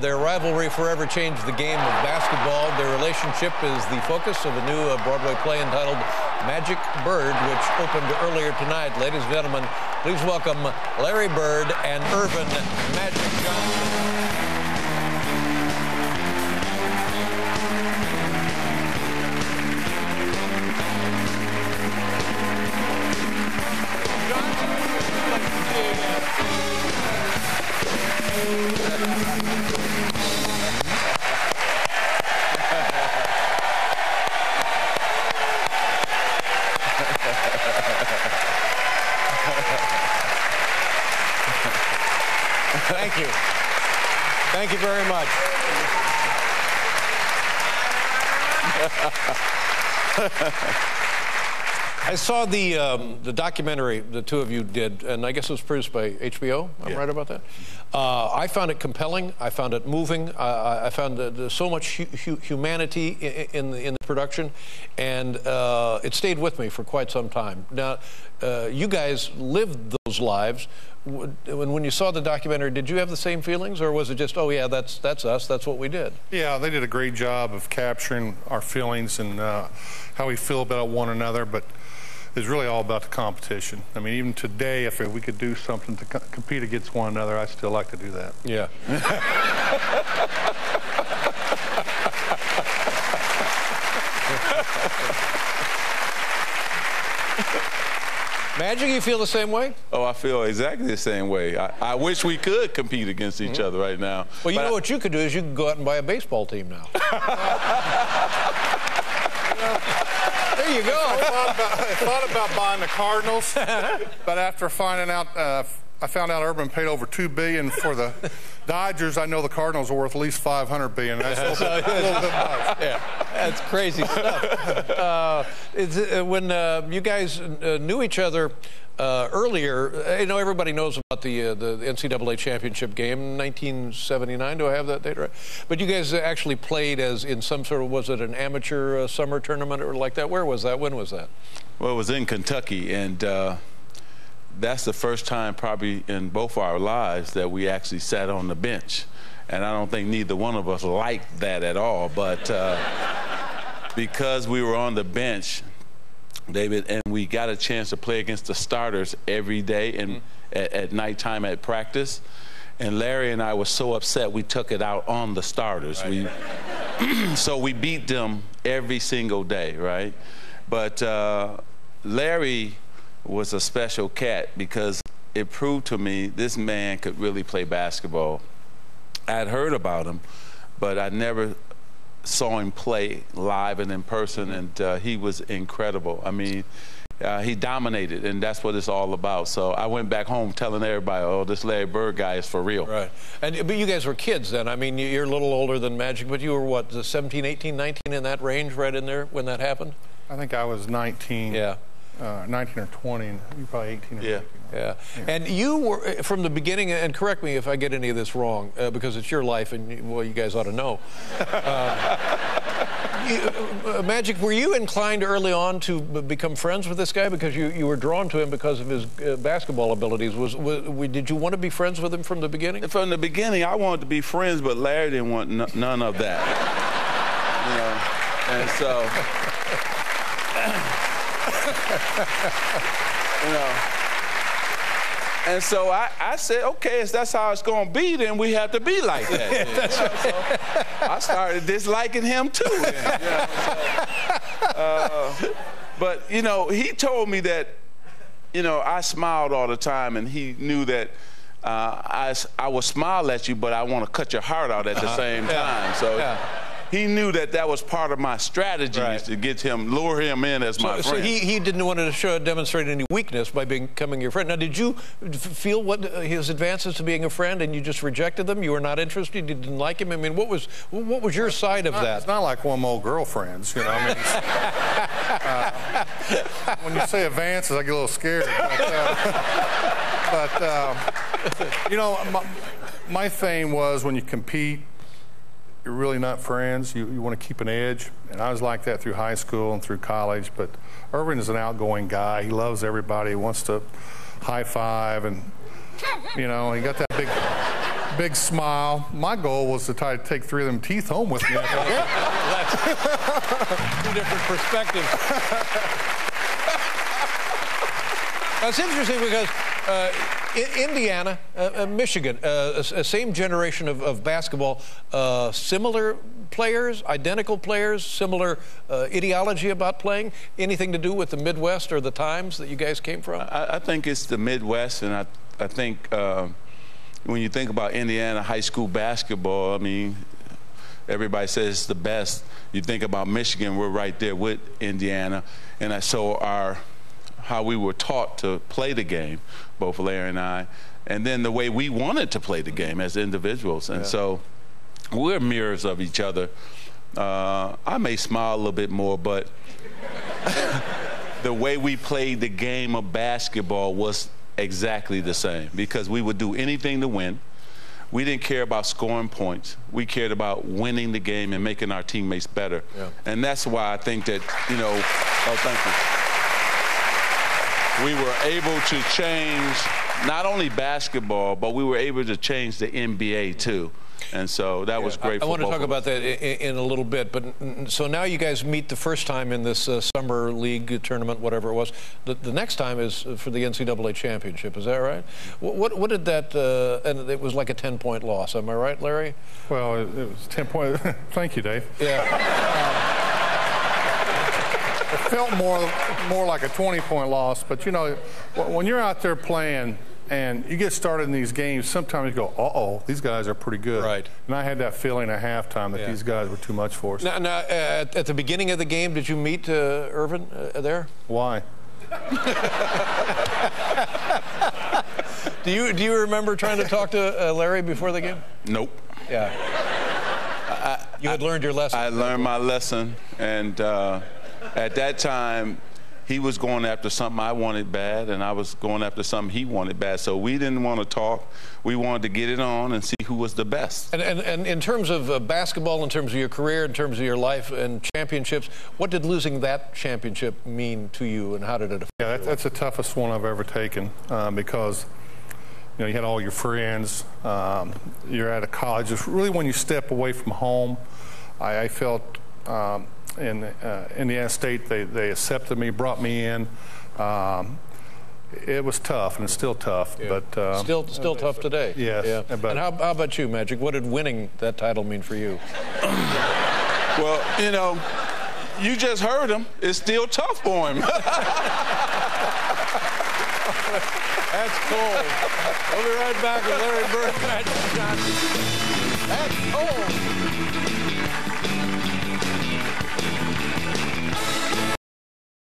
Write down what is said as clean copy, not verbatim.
their rivalry forever changed the game of basketball. Their relationship is the focus of a new Broadway play entitled Magic Bird, which opened earlier tonight. Ladies and gentlemen, please welcome Larry Bird and Irvin Magic Johnson. Thank you. Thank you very much. I saw the documentary the two of you did, and I guess it was produced by HBO. I'm right about that? I found it compelling. I found it moving. I found so much humanity in the production, and it stayed with me for quite some time. Now, you guys lived those lives. When you saw the documentary, did you have the same feelings, or was it just, oh yeah, that's us, that's what we did? Yeah, they did a great job of capturing our feelings and how we feel about one another, but it's really all about the competition. I mean, even today, if we could do something to compete against one another, I'd still like to do that. Yeah. Magic, you feel the same way? Oh, I feel exactly the same way. I wish we could compete against each other right now. Well, you know what you could do is you could go out and buy a baseball team now. There you go. I thought about buying the Cardinals, but after finding out, I found out Urban paid over $2 billion for the Dodgers. I know the Cardinals are worth at least $500 billion. That's a little bit much. Yeah, that's crazy stuff. When you guys knew each other earlier, you know, everybody knows about the NCAA championship game in 1979. Do I have that date right? But you guys actually played as in some sort of, was it an amateur summer tournament or like that? Where was that? When was that? Well, it was in Kentucky, and that's the first time probably in both our lives that we actually sat on the bench. And I don't think neither one of us liked that at all. But because we were on the bench, David, and we got a chance to play against the starters every day and at nighttime at practice. And Larry and I were so upset we took it out on the starters. Right. So we beat them every single day, right? But Larry was a special cat because it proved to me this man could really play basketball. I'd heard about him, but I never saw him play live and in person, and he was incredible. I mean, he dominated, and that's what it's all about. So I went back home telling everybody, oh, this Larry Bird guy is for real. Right. But you guys were kids then. I mean, you're a little older than Magic, but you were, what, 17, 18, 19, in that range right in there when that happened? I think I was 19. Yeah. 19 or 20, and you're probably 18 or 19. Yeah. And you were, from the beginning, and correct me if I get any of this wrong, because it's your life, and, well, you guys ought to know. Magic, were you inclined early on to become friends with this guy because you were drawn to him because of his basketball abilities? Did you want to be friends with him from the beginning? From the beginning, I wanted to be friends, but Larry didn't want none of that. You know, and so... You know, and so I said, okay, if that's how it's going to be, then we have to be like that. Yeah, that's right. So I started disliking him too. But you know, he told me that, you know, I smiled all the time, and he knew that I will smile at you, but I want to cut your heart out at the same time. So. He knew that that was part of my strategy, to get him, lure him in as my friend. So he didn't want to demonstrate any weakness by becoming your friend. Now, did you feel what his advances to being a friend, and you just rejected them? You were not interested? You didn't like him? I mean, what was your side of that? It's not like one of my old girlfriends, you know. I mean, when you say advances, I get a little scared. But you know, my thing was when you compete, you're really not friends. You want to keep an edge. And I was like that through high school and through college. But Irvin is an outgoing guy. He loves everybody. He wants to high five. And, you know, he got that big smile. My goal was to try to take 3 of them teeth home with me. That's 2 different perspectives. That's interesting because Indiana, Michigan, same generation of basketball, similar players, identical players, similar ideology about playing. Anything to do with the Midwest or the times that you guys came from? I think it's the Midwest, and I think when you think about Indiana high school basketball, I mean, everybody says it's the best. You think about Michigan, we're right there with Indiana, and so how we were taught to play the game, both Larry and I, and then the way we wanted to play the game as individuals. And so we're mirrors of each other. I may smile a little bit more, but the way we played the game of basketball was exactly the same, because we would do anything to win. We didn't care about scoring points. We cared about winning the game and making our teammates better. Yeah. And that's why I think that, you know, oh, thank you. We were able to change not only basketball, but we were able to change the NBA too. And so that was great for both of us. I want to talk about that in a little bit. But so now you guys meet the first time in this summer league tournament, whatever it was. The next time is for the NCAA championship. Is that right? What did that? And it was like a 10-point loss. Am I right, Larry? Well, it was 10 point. Thank you, Dave. Yeah. It felt more like a 20-point loss. But you know, when you're out there playing and you get started in these games, sometimes you go, uh-oh, these guys are pretty good. Right. And I had that feeling at halftime that these guys were too much for us. Now at the beginning of the game, did you meet Irvin there? Why? Do you remember trying to talk to Larry before the game? Nope. Yeah. You had learned your lesson. I learned my lesson, and at that time, he was going after something I wanted bad, and I was going after something he wanted bad. So we didn't want to talk. We wanted to get it on and see who was the best. And in terms of basketball, in terms of your career, in terms of your life and championships, what did losing that championship mean to you, and how did it affect you? Yeah, that's the toughest one I've ever taken because, you know, you had all your friends. You're at a college. It's really when you step away from home. I felt in Indiana State, they accepted me, brought me in. It was tough, and it's still tough. Yeah. But still tough today. Yes. Yeah. But, and how about you, Magic? What did winning that title mean for you? Well, you know, you just heard him. It's still tough for him. That's cold. We'll be right back with Larry Bird and Magic Johnson. That's cold.